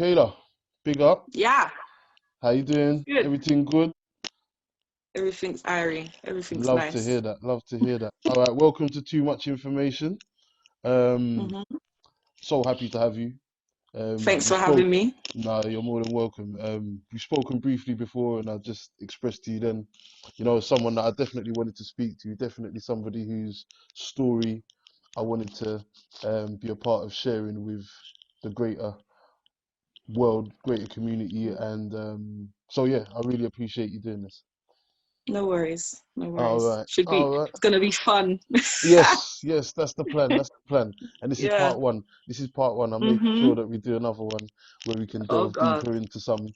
Mackayla, big up. Yeah, How you doing? good. Everything good? Everything's airy. Everything's Love to hear nice. that. Love to hear that. All right, welcome to Too Much Information. Um, hmm so happy to have you. Thanks We for spoke. having me. No, you're more than welcome. We've spoken briefly before, and I just expressed to you then, someone that I definitely wanted to speak to. Definitely somebody whose story I wanted to be a part of sharing with the greater world, greater community, and so yeah, I really appreciate you doing this. No worries. No All worries. right, Should be. all right. It's gonna be fun. Yes, yes, that's the plan. That's the plan. And this is Yeah. part one. This is part one. I'm making hmm sure that we do another one where we can Oh delve God. deeper into some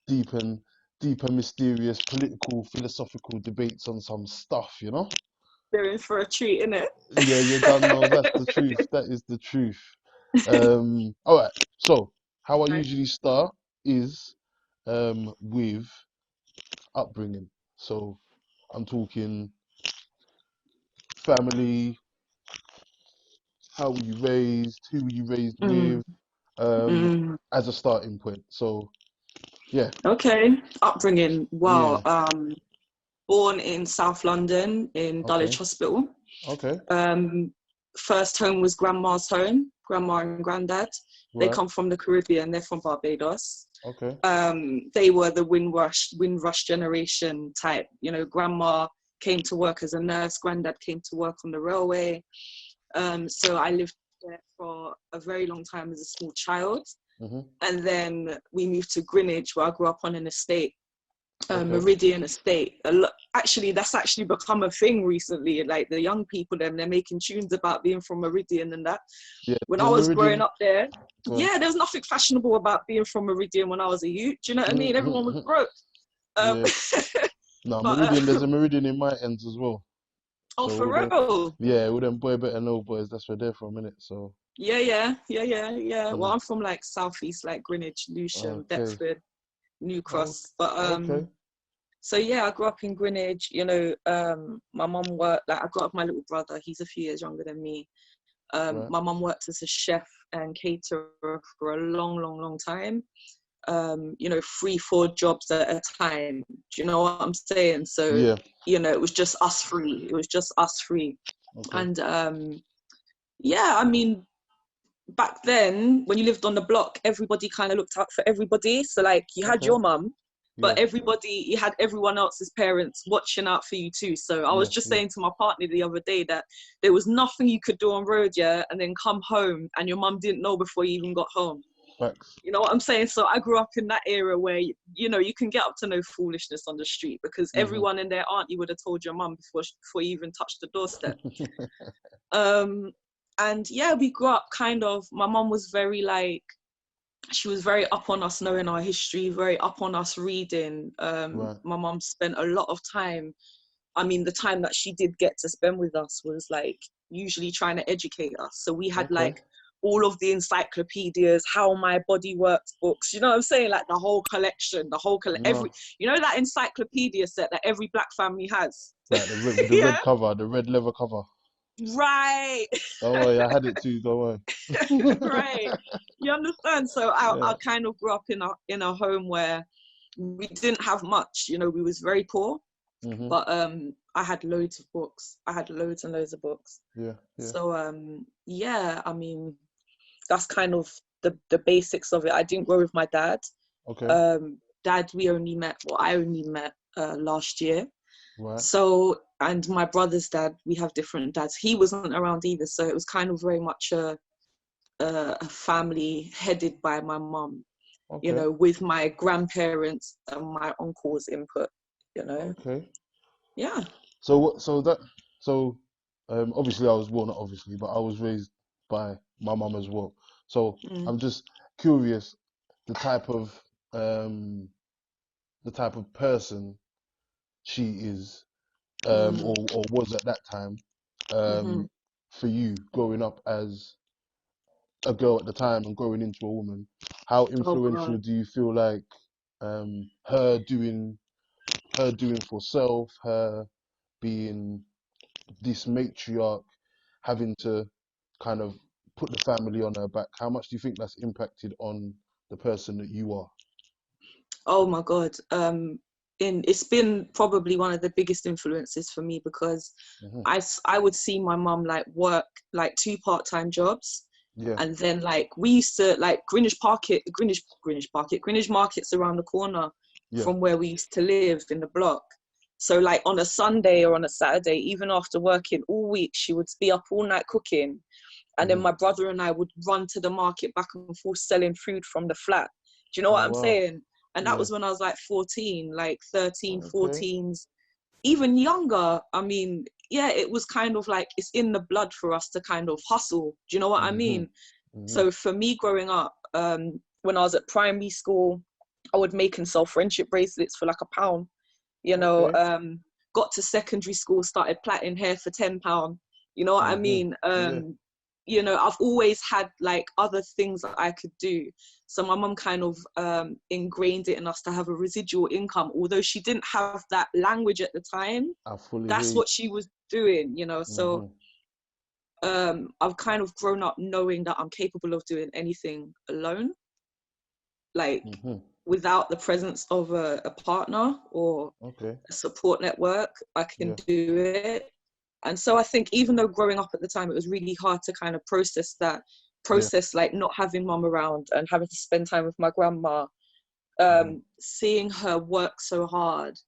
deep and deeper, mysterious, political, philosophical debates on some stuff, you know? They're in for a treat, innit? Yeah, you don't know. That's the truth. That is the truth. All right. So, how I Right. usually start is with upbringing. So, I'm talking family, how were you raised, who were you raised Mm, with, um, mm. as a starting point. So, yeah, Okay. Upbringing. Well, yeah, born in South London in Dulwich okay, Hospital. okay, Um, First home was grandma's home, grandma and granddad. They right, come from the Caribbean, they're from Barbados. okay, They were the Windrush generation type. You know, grandma came to work as a nurse, granddad came to work on the railway. So I lived there for a very long time as a small child. mm-hmm, And then we moved to Greenwich, where I grew up on an estate, okay, Meridian Estate. Actually, that's actually become a thing recently. Like the young people, they're making tunes about being from Meridian and that. yeah, When I the was growing Meridian, up there, go on. yeah, there was nothing fashionable about being from Meridian when I was a youth. Do you know what I mean? Everyone was broke. Um, Yeah, no, but Meridian, there's a Meridian in my ends as well. oh, So, for real? yeah, all them boy better know boys, that's where they're from, innit? So, Yeah. Well, mm, I'm from like southeast, like Greenwich, Lewisham, okay, Deptford, New oh, Cross. But okay, so yeah, I grew up in Greenwich. You know, my mum worked. Like I grew up with my little brother. He's a few years younger than me. right, My mum worked as a chef and caterer for a long time. You know, 3-4 jobs at a time. Do you know what I'm saying? So, yeah, you know, it was just us three. It was just us three. okay, And yeah, I mean, back then when you lived on the block, everybody kind of looked out for everybody. So like you had okay, your mum, yeah, but you had everyone else's parents watching out for you too. So I was yeah, just yeah, saying to my partner the other day that there was nothing you could do on road, yeah, and then come home and your mum didn't know before you even got home. facts, You know what I'm saying? So I grew up in that era where, you know, you can get up to no foolishness on the street because mm-hmm, everyone and their auntie would have told your mum before you even touched the doorstep. Um, and yeah, we grew up kind of, my mum was very like, she was very up on us knowing our history, very up on us reading. right, My mum spent a lot of time. I mean, the time that she did get to spend with us was like usually trying to educate us. So we had okay, like all of the encyclopedias, How My Body Works books, you know what I'm saying? Like the whole collection, no, you know, that encyclopedia set that every black family has. like with the Yeah, red cover, the red leather cover. right. Don't worry, I had it too, don't worry. Right. You understand? So Yeah, I kind of grew up in a home where we didn't have much, you know, we was very poor, mm-hmm, but I had loads of books. I had loads and loads of books. yeah, yeah, So yeah, I mean, that's kind of the basics of it. I didn't grow with my dad. okay, Dad, I only met last year. right, So, and my brother's dad, we have different dads. He wasn't around either. So it was kind of very much a family headed by my mum, you okay, know, with my grandparents and my uncle's input, you know. okay. Yeah. So what? So obviously I was well, not obviously, but I was raised by my mum as well. So Mm. I'm just curious, the type of um, the type of person she is, Mm. or was at that time, Mm-hmm. um, for you growing up as a girl at the time and growing into a woman. How Oh influential God. do you feel like her doing for self, her being this matriarch, having to kind of put the family on her back? How much do you think that's impacted on the person that you are? Oh my God. It's been probably one of the biggest influences for me, because Hmm. I would see my mum like work like 2 part-time jobs. Yeah, And then like we used to like Greenwich Market's around the corner yeah. from where we used to live in the block. So like on a Sunday or on a Saturday, even after working all week, she would be up all night cooking. And then Hmm. my brother and I would run to the market back and forth selling food from the flat. Do you know Oh what I'm wow. saying? And that Yeah. was when I was like 14, like 13, Okay. 14s, even younger. I mean, yeah, it was kind of like it's in the blood for us to kind of hustle. Do you know what I Hmm. mean? Hmm. So for me growing up, when I was at primary school, I would make and sell friendship bracelets for like £1. You know, Okay. got to secondary school, started plaiting hair for £10. You know what I Hmm. mean? Yeah. You know, I've always had like other things that I could do. So my mum kind of ingrained it in us to have a residual income, although she didn't have that language at the time. I fully hear That's you. what she was doing, you know. So Hmm. I've kind of grown up knowing that I'm capable of doing anything alone, like Hmm. without the presence of a partner or Okay. a support network. I can Yeah. do it. And so I think even though growing up at the time, it was really hard to kind of process that, Yeah. process like not having mum around and having to spend time with my grandma, Hmm. seeing her work so hard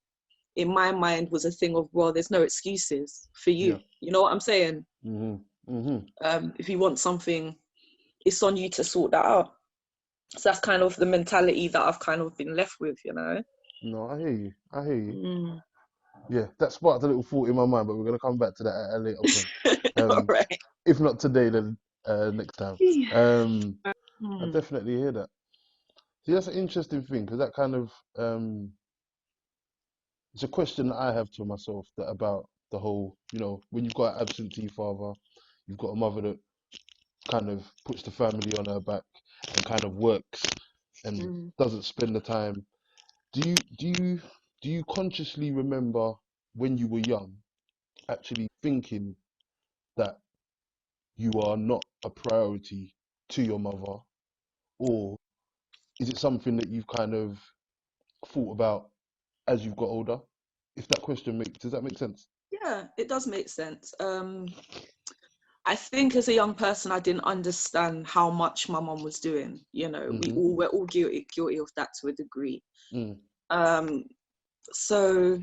in my mind was a thing of, well, there's no excuses for Yeah. you. You know what I'm saying? Hmm. Hmm. If you want something, it's on you to sort that out. So that's kind of the mentality that I've kind of been left with, you know? No, I hear you. I hear you. Mm. Yeah, that sparked a little thought in my mind, but we're gonna come back to that at a later point. All Um, right. if not today, then next time. Yeah. Um, I Mm. definitely hear that. See, that's an interesting thing because that kind of it's a question that I have to myself that about the whole, when you've got an absentee father, you've got a mother that kind of puts the family on her back and kind of works and Mm. doesn't spend the time. Do you consciously remember when you were young actually thinking that you are not a priority to your mother, or is it something that you've kind of thought about as you've got older? If that question makes Does that make sense? Yeah, it does make sense. I think as a young person, I didn't understand how much my mom was doing. You know, Mhm. we're all guilty of that to a degree. Mm. Um, so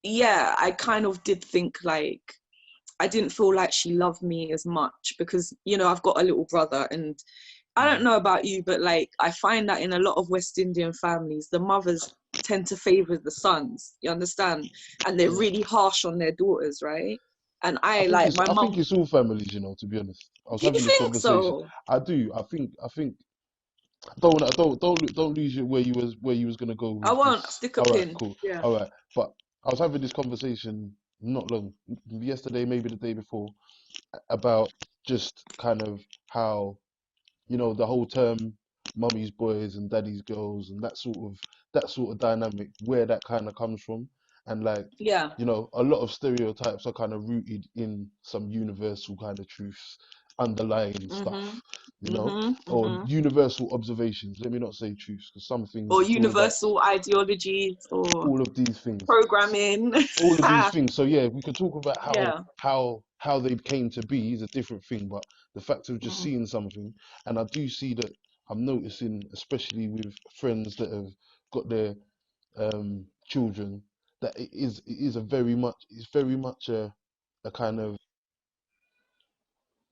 yeah, I kind of did think like I didn't feel like she loved me as much because, you know, I've got a little brother, and I don't Mhm. know about you, but like I find that in a lot of West Indian families, the mothers tend to favor the sons, you understand? And they're Yeah. really harsh on their daughters, right? And I I think like it's my I think mom. it's all families, to be honest. I was Do you having this think conversation. so? I do. I think don't lose it where you was gonna go I with won't this. stick a All right, pin. cool. Yeah. All right. But I was having this conversation not long yesterday, maybe the day before, about just kind of how the whole term mummy's boys and daddy's girls and that sort of dynamic, where that kind of comes from. And like, Yeah. a lot of stereotypes are kind of rooted in some universal kind of truths underlying stuff, Mhm. Mhm. or Mhm. universal observations. Let me not say truths, because some things, Or it's all about universal ideologies or all of these things programming. all of these things. So yeah, we could talk about how Yeah. how how they came to be is a different thing, but the fact of just Mm. seeing something, and I do see that I'm noticing, especially with friends that have got their children, that it is very much a kind of,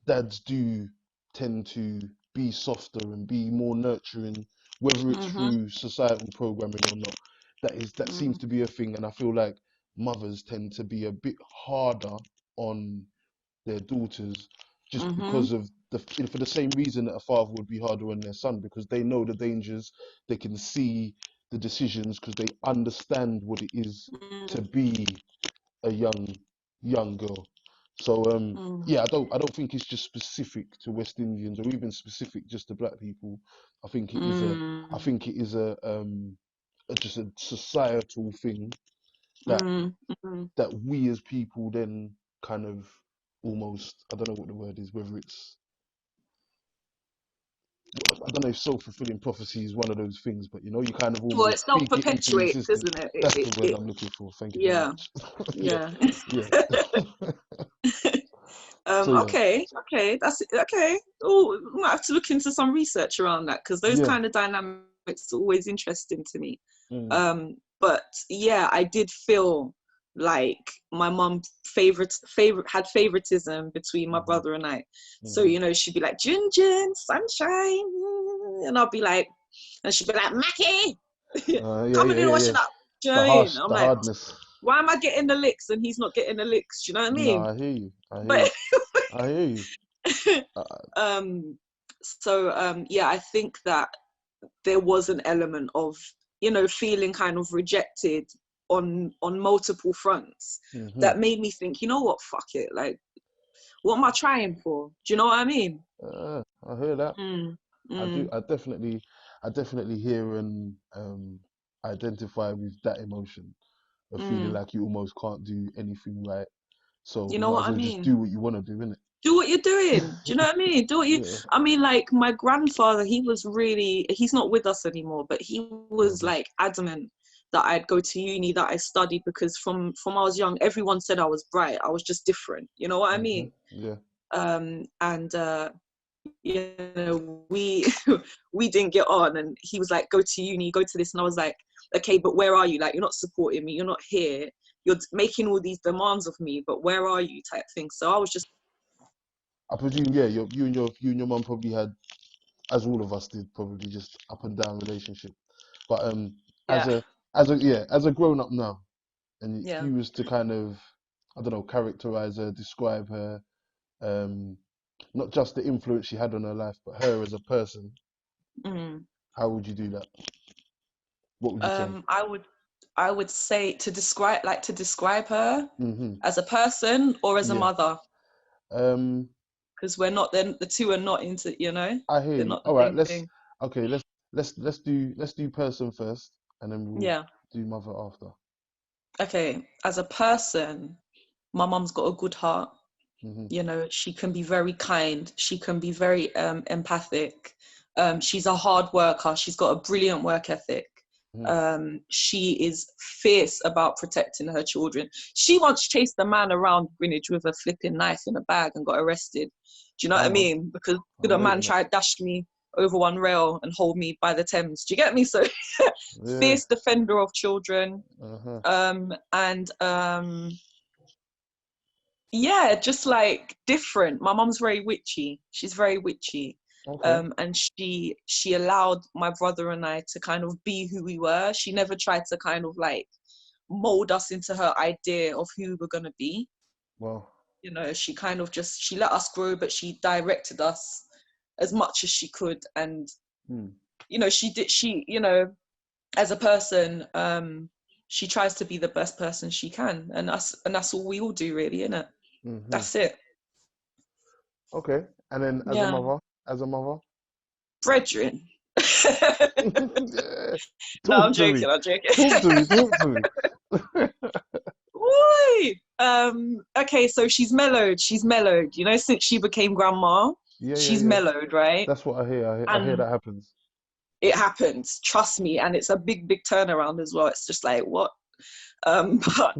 dads do tend to be softer and be more nurturing, whether it's Mhm. through societal programming or not. That seems Mm. to be a thing, and I feel like mothers tend to be a bit harder on their daughters, just Mhm. because of for the same reason that a father would be harder on their son, because they know the dangers, they can see the decisions, because they understand what it is to Mm. be a young girl. So Mm. yeah, I don't think it's just specific to West Indians or even specific just to black people. I think it is a I Mm. think it is just a societal thing that Mm. Mm. that we as people then kind of almost, I don't know what the word is, whether it's I don't know if self-fulfilling prophecy is one of those things, but you know, you kind of Well, almost it speak it into self-perpetuates, existence. isn't it? That's the word I'm looking for. Thank you very Yeah, much. Yeah, yeah. yeah. So yeah, Okay, that's okay. Oh, I might have to look into some research around that, because those yeah. kind of dynamics are always interesting to me. Mm, But yeah, I did feel like my mum had favoritism between my mhm, brother and I. So, mhm. you know, she'd be like, Jun Jun, sunshine, and I'll be like, and she'd be like, Mackie, Yeah, come and yeah, do the yeah, washing yeah. up. Do you know The what I mean? harsh, I'm the like, hardness. why am I getting the licks and he's not getting the licks? Do you know what I No, mean? I hear you. I hear But you. I hear you. Uh, um, yeah, I think that there was an element of, you know, feeling kind of rejected on multiple fronts mhm. that made me think, you know what, fuck it, like, what am I trying for? Do you know what I mean? I hear that. Mm, I do. mm, I definitely hear and identify with that emotion of feeling mm. like you almost can't do anything right. So You you know might what as I well just mean? do what you want to do, innit? Do what you're doing. Do you know what I mean? Do what you, Yeah. I mean, like, my grandfather, he's not with us anymore, but he God was bless. like adamant that I'd go to uni, that I studied, because from I was young, everyone said I was bright. I was just different. You know what I mean? Yeah. And you know, we we didn't get on, and he was like, go to uni, go to this, and I was like, okay, but where are you? Like, you're not supporting me, you're not here, you're making all these demands of me, but where are you, type thing. So I was just, I presume, yeah, you and your mum probably had, as all of us did, probably just up and down relationship. But as yeah, as a grown up now, and if yeah. you was to kind of, I don't know, characterize her, describe her, um, not just the influence she had on her life, but her as a person, Mm. how would you do that? What would you say? um i would I would say, to describe her Hmm. as a person or as a Yeah. mother, Um, because we're not, then the two are not into, you know, I hear they're you. not the All right, same thing. okay, let's do person first, and then we'll Yeah. do mother after. Okay, as a person, my mum's got a good heart. Hmm. You know, she can be very kind, she can be very empathic. She's a hard worker, she's got a brilliant work ethic. Hmm. She is fierce about protecting her children. She once chased a man around Greenwich with a flipping knife in a bag and got arrested. Do you know what I Hang on, mean? Because I'm the man rating it. tried to dash me over one rail and hold me by the Thames. Do you get me? So Yeah. fierce defender of children. Uh-huh. And yeah, just like different. My mom's very witchy. She's very witchy. Okay. And she allowed my brother and I to kind of be who we were. She never tried to kind of like mold us into her idea of who we're gonna be. Well. You know, she kind of just, she let us grow, but she directed us as much as she could. And Hmm. you know, you know, as a person, she tries to be the best person she can, and that's all we all do, really, isn't it? Hmm. That's it. Okay. And then Yeah. as a mother. Brethren. Yeah. No, I'm Talk to me. joking. I'm joking. Talk to me. Talk to me. Woo! Okay, so she's mellowed. She's mellowed. You know, since she became grandma, Yeah, yeah, she's yeah. mellowed, right? That's what I hear. I hear And that happens. it happens. Trust me. And it's a big, big turnaround as well. It's just like, what? But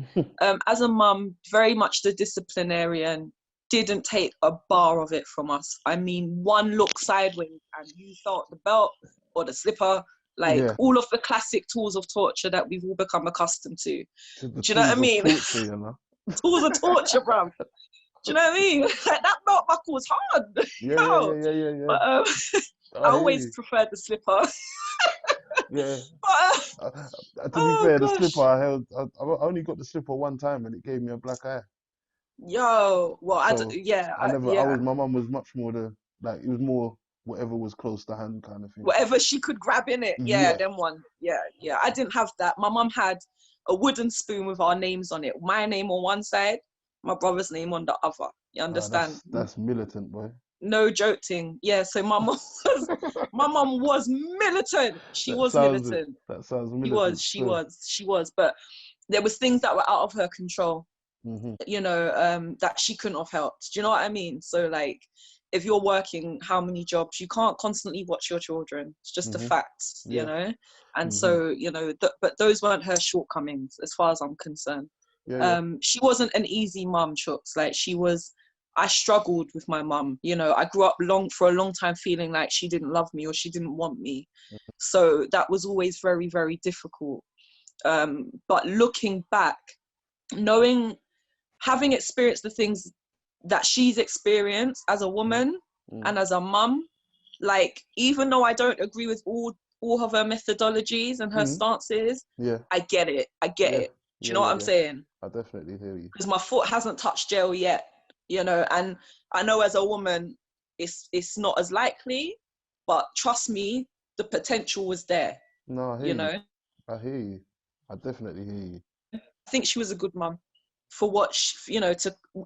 as a mum, very much the disciplinarian, didn't take a bar of it from us. I mean, one look sideways and you felt the belt or the slipper, like Yeah. all of the classic tools of torture that we've all become accustomed to. Do To the you know what I tools of mean? torture, you know. Tools of torture, bruv. Do you know what I mean? Like, that belt buckle was hard. Yeah, yeah, Yo. yeah, yeah, yeah, yeah. But I I hear always you. preferred the slipper. Yeah. But To be oh fair, the slipper gosh. I held, I only got the slipper one time, and it gave me a black eye. Yo. Well, So I yeah. was, my mum was much more like, it was more whatever was close to hand kind of thing. Whatever she could grab in it. Yeah, Yeah. them one. Yeah, yeah. I didn't have that. My mum had a wooden spoon with our names on it. My name on one side, my brother's name on the other. You understand? That's militant, boy. No joking. Yeah, so my mum was militant. She That was sounds it. militant. That sounds She militant was, she still. was, she was. But there was things that were out of her control, Hmm. you know, that she couldn't have helped. Do you know what I mean? So like if you're working how many jobs, you can't constantly watch your children. It's just a fact, you know. And so, you know, but those weren't her shortcomings as far as I'm concerned. She wasn't an easy mum, Chooks. Like, I struggled with my mum. You know, I grew up for a long time feeling like she didn't love me or she didn't want me. So that was always very, very difficult. But looking back, having experienced the things that she's experienced as a woman and as a mum, like, even though I don't agree with all of her methodologies and her stances, I get it. Do you know what I'm saying? I definitely hear you. Because my foot hasn't touched jail yet, you know, and I know as a woman, it's not as likely, but trust me, the potential was there. No, I hear you know. I hear you. I definitely hear you. I think she was a good mum for what she, you know,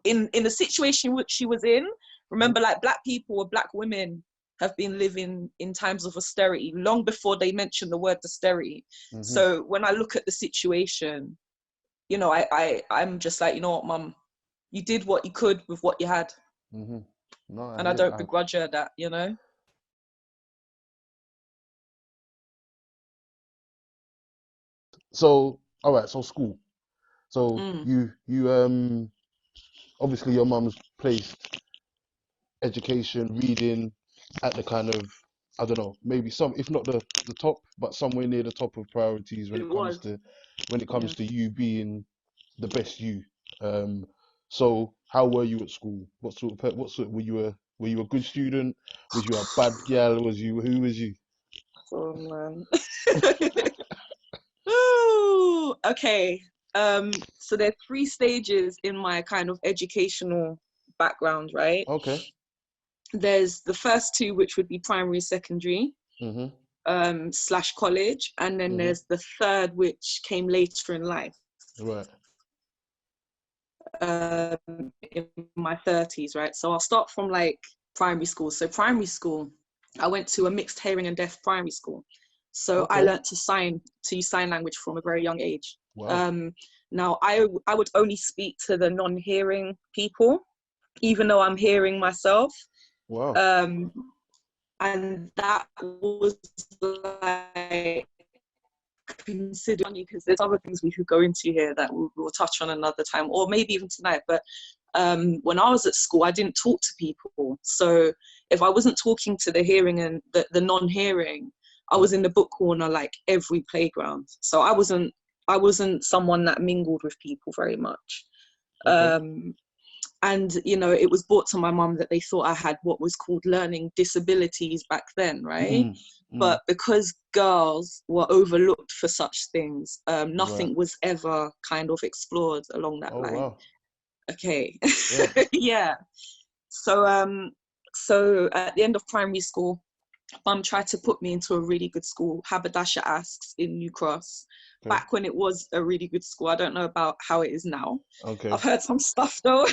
in the situation which she was in. Remember, like, black people or black women have been living in times of austerity long before they mentioned the word austerity. So when I look at the situation, you know, I'm just like, you know what, mum, you did what you could with what you had. No, and I don't begrudge her that, you know. So, all right, so school. So you obviously your mum's placed education, reading at the kind of, I don't know, maybe some, if not the top, but somewhere near the top of priorities when it comes to you being the best you. So how were you at school? What sort were you a good student? Was you a bad gal? Who was you? Oh man. Ooh, okay. So there are 3 stages in my kind of educational background, right? Okay. There's the first 2, which would be primary, secondary, / college, and then there's the third, which came later in life. Right. In my 30s, right? So I'll start from like primary school. So primary school, I went to a mixed hearing and deaf primary school. So I learned to use sign language from a very young age. Wow. Now I would only speak to the non-hearing people, even though I'm hearing myself. Wow. And that was like considered funny, because there's other things we could go into here that we'll touch on another time, or maybe even tonight. But when I was at school, I didn't talk to people. So if I wasn't talking to the hearing and the non-hearing, I was in the book corner like every playground. So I wasn't someone that mingled with people very much. And, you know, it was brought to my mum that they thought I had what was called learning disabilities back then, right? But because girls were overlooked for such things, nothing was ever kind of explored along that line. Wow. Okay. Yeah. So at the end of primary school, mum tried to put me into a really good school, Haberdasher Asks in New Cross. Back when it was a really good school. I don't know about how it is now. Okay. I've heard some stuff though.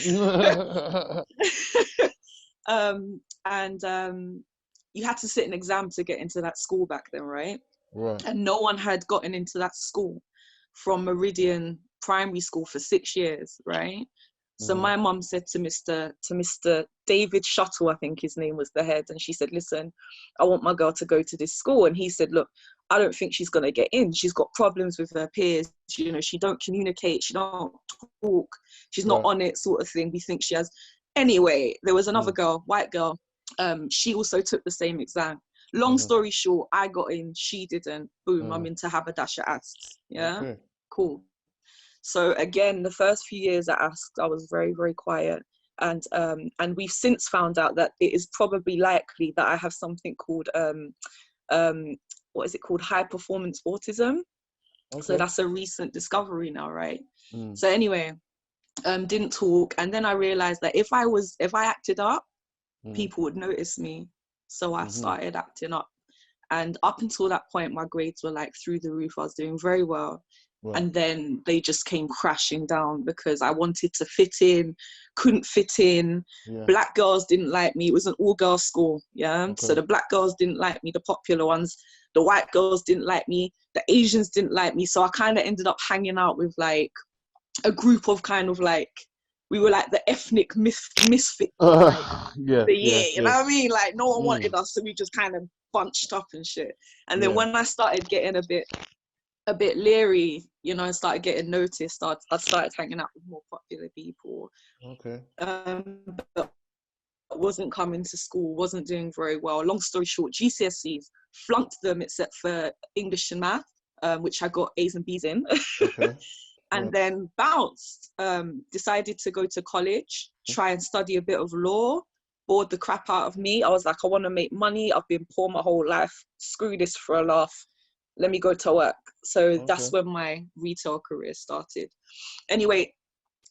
You had to sit an exam to get into that school back then, right? Right. And no one had gotten into that school from Meridian Primary School for 6 years, right? So my mum said to Mr. David Shuttle, I think his name was, the head, and she said, listen, I want my girl to go to this school. And he said, look, I don't think she's going to get in. She's got problems with her peers. You know, she don't communicate. She don't talk. She's not on it, sort of thing. We think she has. Anyway, there was another girl, white girl. She also took the same exam. Long story short, I got in. She didn't. Boom, I'm into Haberdasher Asks. Yeah, cool. So again, the first few years at Asks, I was very, very quiet. And we've since found out that it is probably likely that I have something called what is it called? High performance autism. So that's a recent discovery now, right? So anyway, didn't talk. And then I realized that if I acted up, people would notice me. So I started acting up. And up until that point, my grades were like through the roof. I was doing very well. Right. And then they just came crashing down because I wanted to fit in, couldn't fit in. Yeah. Black girls didn't like me. It was an all-girls school, yeah? Okay. So the black girls didn't like me, the popular ones. The white girls didn't like me. The Asians didn't like me. So I kind of ended up hanging out with like a group of kind of like we were like the ethnic misfit like Yeah, the yeah, year, you know yeah. what I mean? Like no one Mm, wanted us, so we just kind of bunched up and shit. And then yeah. when I started getting a bit leery, you know, and started getting noticed, I started hanging out with more popular people. Okay. But wasn't coming to school, wasn't doing very well. Long story short, GCSEs, flunked them except for English and math, which I got A's and B's in. Okay. And Right. then bounced, decided to go to college, try and study a bit of law, bored the crap out of me. I was like, I want to make money. I've been poor my whole life. Screw this for a laugh. Let me go to work. So Okay. that's when my retail career started. Anyway,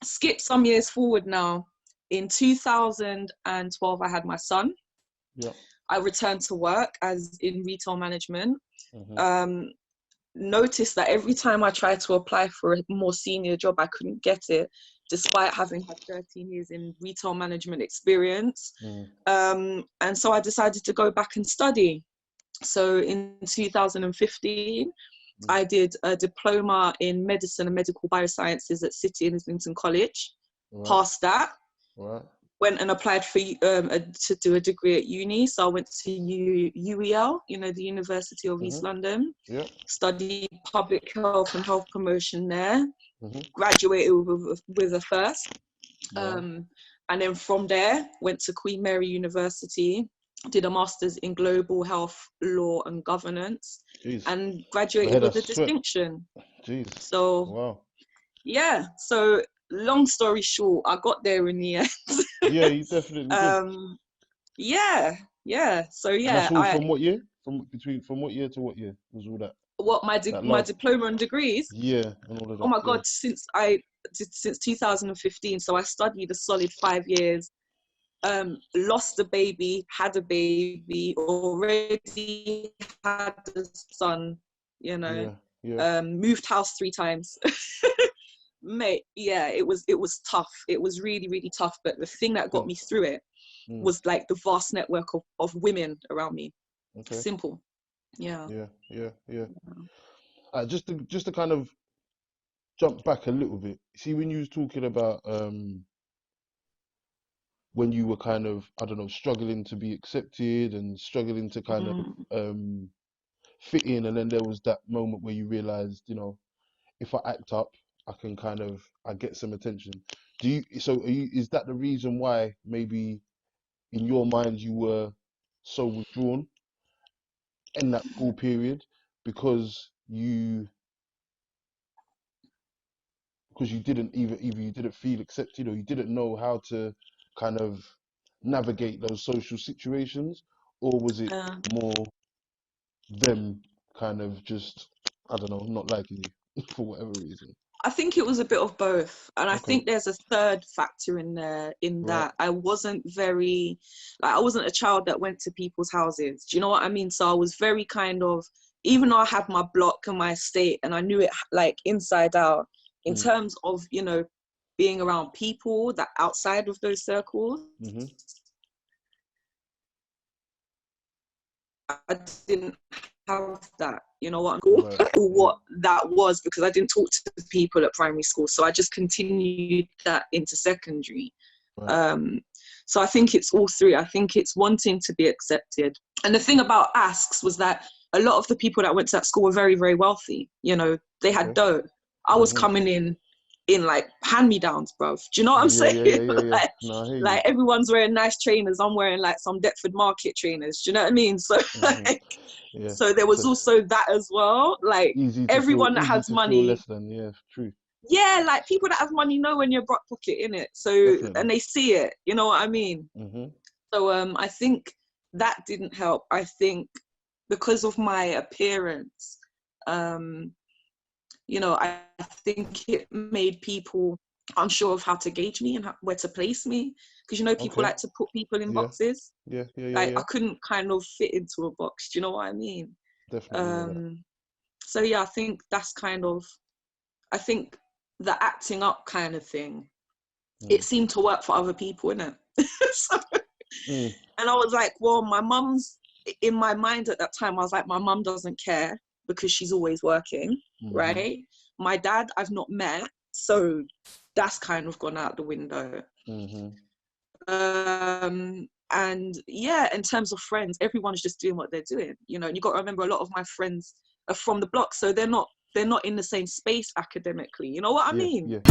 skip some years forward now. In 2012, I had my son. Yeah. I returned to work as in retail management. Mm-hmm. Noticed that every time I tried to apply for a more senior job, I couldn't get it, despite having had 13 years in retail management experience. Mm. And so I decided to go back and study. So in 2015, I did a diploma in medicine and medical biosciences at City and Islington College. Right. Passed that. Right. Went and applied for to do a degree at uni. So I went to UEL, you know, the University of East Mm-hmm. London. Yeah. Studied public health and health promotion there. Mm-hmm. Graduated with a first. Wow. And then from there, went to Queen Mary University, did a master's in global health law and governance, Jeez. and My graduated head with has a sweat. distinction. Jeez. So Wow. yeah, so long story short, I got there in the end. Yeah, you definitely did. Yeah, yeah. So And that's yeah, all from what year? From what year to what year was all that? That my last diploma and degrees. year and all of Oh that. my Yeah. God, since 2015, so I studied a solid 5 years. Lost a baby, had a baby, already had a son, you know, Yeah. Yeah. moved house 3 times. Mate, yeah, it was tough. It was really, really tough. But the thing that got me through it Mm. was like the vast network of women around me. Okay. Simple. Yeah. Yeah. Yeah. Yeah. Just to kind of jump back a little bit. See, when you was talking about when you were kind of, I don't know, struggling to be accepted and struggling to kind of Mm. fit in, and then there was that moment where you realized, you know, if I act up, I get some attention. Is that the reason why maybe in your mind you were so withdrawn in that school period because you didn't either you didn't feel accepted or you didn't know how to kind of navigate those social situations, or was it Uh, more them kind of just, I don't know, not liking you for whatever reason? I think it was a bit of both. And I Okay. think there's a third factor in there, in Right. that I wasn't I wasn't a child that went to people's houses. Do you know what I mean? So I was very kind of, even though I had my block and my estate and I knew it like inside out, in Mm. terms of, you know, being around people that outside of those circles, Mm-hmm. I didn't have that, you know what, Right. or Yeah. what that was, because I didn't talk to people at primary school. So I just continued that into secondary. Right. So I think it's all three. I think it's wanting to be accepted. And the thing about asks was that a lot of the people that went to that school were very, very wealthy. You know, they had Okay. dough. I was Mm-hmm. coming in like hand-me-downs, bruv. Do you know what I'm Yeah, saying? yeah, yeah, yeah, yeah. No, I hear you. like everyone's wearing nice trainers. I'm wearing like some Deptford Market trainers. Do you know what I mean? So Mm-hmm. like, Yeah. so there was So also that as well. Like everyone that easy has to feel money, less than. Yeah, true. yeah, like people that have money know when you're broke pocket in it. So, Definitely. and they see it. You know what I mean? Mm-hmm. So I think that didn't help. I think because of my appearance, you know, I think it made people unsure of how to gauge me and where to place me. Because, you know, people Okay. like to put people in Yeah. boxes. Yeah. Yeah. Yeah. Like Yeah. I couldn't kind of fit into a box. Do you know what I mean? Definitely hear that. Um, so yeah, I think that's kind of, I think the acting up kind of thing, it Mm. seemed to work for other people, innit? So, Mm. and I was like, well, my mum's, in my mind at that time, I was like, my mum doesn't care because she's always working, Mm-hmm. right? My dad, I've not met. So that's kind of gone out the window. And yeah, in terms of friends, everyone's just doing what they're doing, you know. And you got to remember, a lot of my friends are from the block, so they're not in the same space academically, you know what I mean?